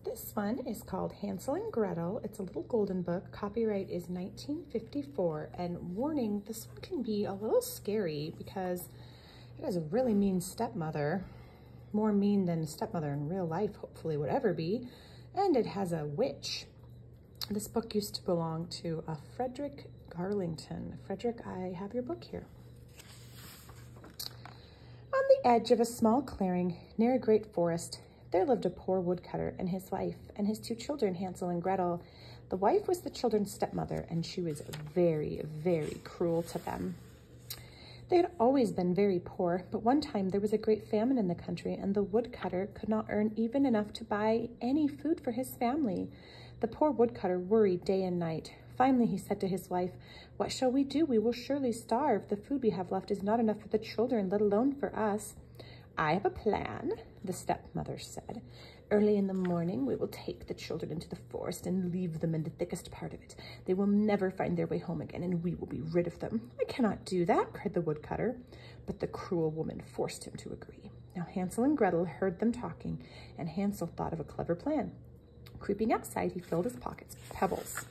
This one is called Hansel and Gretel. It's a little golden book. Copyright is 1954. And warning, this one can be a little scary because it has a really mean stepmother. More mean than stepmother in real life, hopefully would ever be. And it has a witch. This book used to belong to a Frederick Garlington. Frederick, I have your book here. On the edge of a small clearing near a great forest, there lived a poor woodcutter and his wife and his two children, Hansel and Gretel. The wife was the children's stepmother, and she was very, very cruel to them. They had always been very poor, but one time there was a great famine in the country, and the woodcutter could not earn even enough to buy any food for his family. The poor woodcutter worried day and night. Finally, he said to his wife, "What shall we do? We will surely starve. The food we have left is not enough for the children, let alone for us." "I have a plan," the stepmother said. "Early in the morning, we will take the children into the forest and leave them in the thickest part of it. They will never find their way home again, and we will be rid of them." "I cannot do that," cried the woodcutter. But the cruel woman forced him to agree. Now Hansel and Gretel heard them talking, and Hansel thought of a clever plan. Creeping outside, he filled his pockets with pebbles.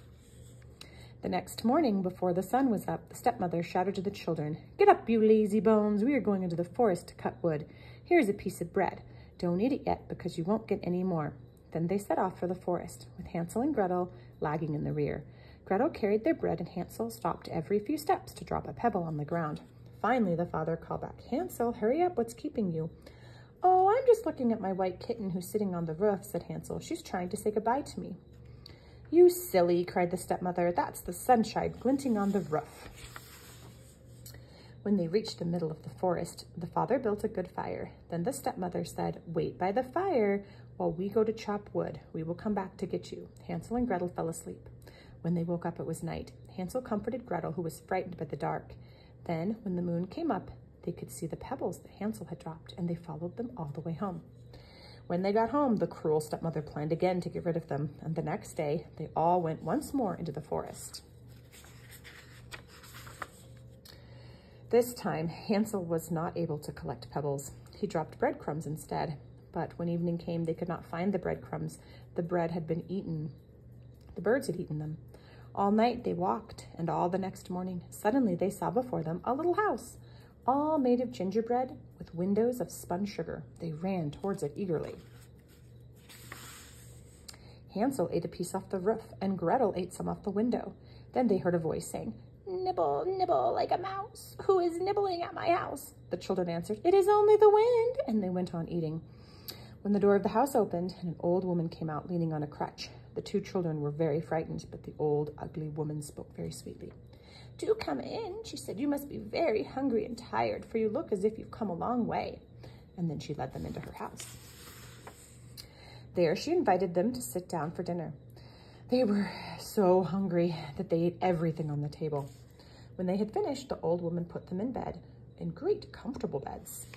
The next morning, before the sun was up, the stepmother shouted to the children, "Get up, you lazy bones. We are going into the forest to cut wood. Here's a piece of bread. Don't eat it yet because you won't get any more." Then they set off for the forest, with Hansel and Gretel lagging in the rear. Gretel carried their bread, and Hansel stopped every few steps to drop a pebble on the ground. Finally, the father called back, "Hansel, hurry up. What's keeping you?" "Oh, I'm just looking at my white kitten who's sitting on the roof," said Hansel. "She's trying to say goodbye to me." "You silly," cried the stepmother. "That's the sunshine glinting on the roof." When they reached the middle of the forest, the father built a good fire. Then the stepmother said, "Wait by the fire while we go to chop wood. We will come back to get you." Hansel and Gretel fell asleep. When they woke up, it was night. Hansel comforted Gretel, who was frightened by the dark. Then, when the moon came up, they could see the pebbles that Hansel had dropped, and they followed them all the way home. When they got home, the cruel stepmother planned again to get rid of them, and the next day, they all went once more into the forest. This time, Hansel was not able to collect pebbles. He dropped breadcrumbs instead, but when evening came, they could not find the breadcrumbs. The bread had been eaten. The birds had eaten them. All night they walked, and all the next morning, suddenly they saw before them a little house, all made of gingerbread with windows of spun sugar. They ran towards it eagerly. Hansel ate a piece off the roof, and Gretel ate some off the window. Then they heard a voice saying, "Nibble, nibble like a mouse. Who is nibbling at my house?" The children answered, "It is only the wind," and they went on eating. When the door of the house opened, and an old woman came out leaning on a crutch, the two children were very frightened, but the old, ugly woman spoke very sweetly. "Do come in," she said. "You must be very hungry and tired, for you look as if you've come a long way." And then she led them into her house. There she invited them to sit down for dinner. They were so hungry that they ate everything on the table. When they had finished, the old woman put them in bed, in great comfortable beds.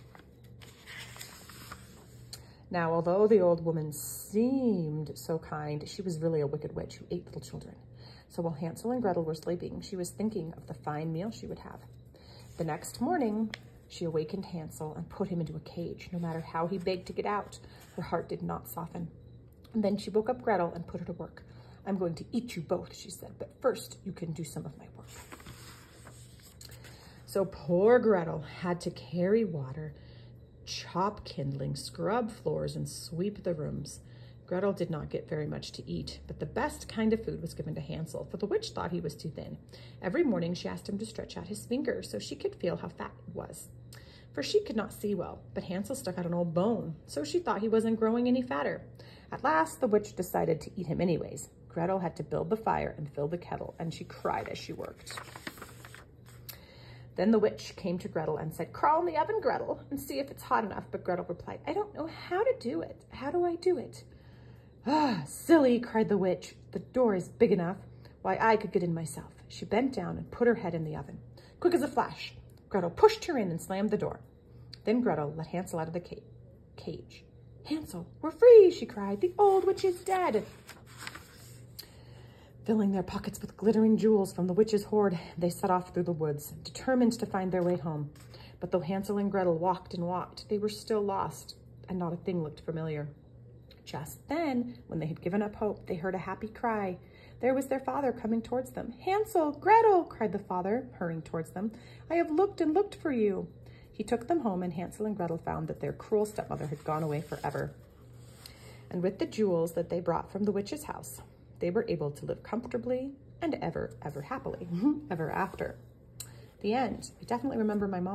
Now, although the old woman seemed so kind, she was really a wicked witch who ate little children. So while Hansel and Gretel were sleeping, she was thinking of the fine meal she would have. The next morning, she awakened Hansel and put him into a cage. No matter how he begged to get out, her heart did not soften. And then she woke up Gretel and put her to work. "I'm going to eat you both," she said, "but first you can do some of my work." So poor Gretel had to carry water, chop kindling, scrub floors, and sweep the rooms. Gretel did not get very much to eat, but the best kind of food was given to Hansel, for the witch thought he was too thin. Every morning she asked him to stretch out his fingers so she could feel how fat he was. For she could not see well, but Hansel stuck out an old bone, so she thought he wasn't growing any fatter. At last, the witch decided to eat him anyways. Gretel had to build the fire and fill the kettle, and she cried as she worked. Then the witch came to Gretel and said, "Crawl in the oven, Gretel, and see if it's hot enough." But Gretel replied, "I don't know how to do it. How do I do it?" "Ah, silly," cried the witch. "The door is big enough. Why, I could get in myself." She bent down and put her head in the oven. Quick as a flash, Gretel pushed her in and slammed the door. Then Gretel let Hansel out of the cage. "Hansel, we're free," she cried. "The old witch is dead." Filling their pockets with glittering jewels from the witch's hoard, they set off through the woods, determined to find their way home. But though Hansel and Gretel walked and walked, they were still lost, and not a thing looked familiar. Just then, when they had given up hope, they heard a happy cry. There was their father coming towards them. "Hansel, Gretel," cried the father, hurrying towards them. "I have looked and looked for you." He took them home, and Hansel and Gretel found that their cruel stepmother had gone away forever. And with the jewels that they brought from the witch's house, they were able to live comfortably and ever, ever happily, ever after. The end. I definitely remember my mom